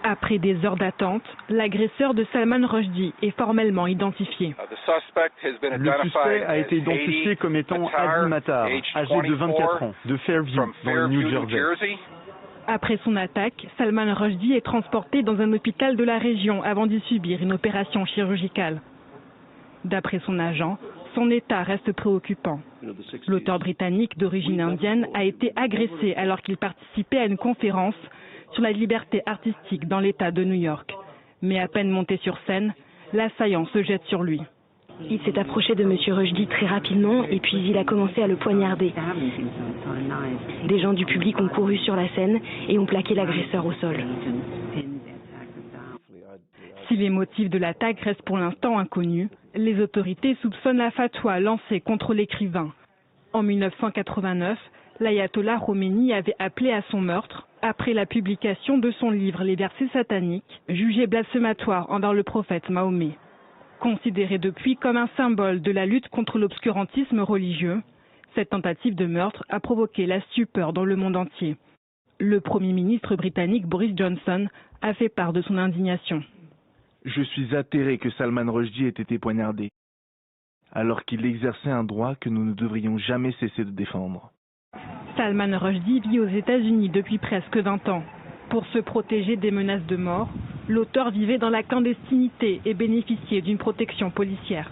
Après des heures d'attente, l'agresseur de Salman Rushdie est formellement identifié. Le suspect a été identifié comme étant Hadi Matar, âgé de 24 ans, de Fairview, dans le New Jersey. Après son attaque, Salman Rushdie est transporté dans un hôpital de la région avant d'y subir une opération chirurgicale. D'après son agent, son état reste préoccupant. L'auteur britannique d'origine indienne a été agressé alors qu'il participait à une conférence sur la liberté artistique dans l'État de New York. Mais à peine monté sur scène, l'assaillant se jette sur lui. Il s'est approché de M. Rushdie très rapidement et puis il a commencé à le poignarder. Des gens du public ont couru sur la scène et ont plaqué l'agresseur au sol. Si les motifs de l'attaque restent pour l'instant inconnus, les autorités soupçonnent la fatwa lancée contre l'écrivain. En 1989, l'ayatollah Khomeini avait appelé à son meurtre après la publication de son livre Les versets sataniques, jugé blasphématoire envers le prophète Mahomet. Considéré depuis comme un symbole de la lutte contre l'obscurantisme religieux, cette tentative de meurtre a provoqué la stupeur dans le monde entier. Le Premier ministre britannique Boris Johnson a fait part de son indignation. Je suis atterré que Salman Rushdie ait été poignardé, alors qu'il exerçait un droit que nous ne devrions jamais cesser de défendre. Salman Rushdie vit aux États-Unis depuis presque 20 ans. Pour se protéger des menaces de mort, l'auteur vivait dans la clandestinité et bénéficiait d'une protection policière.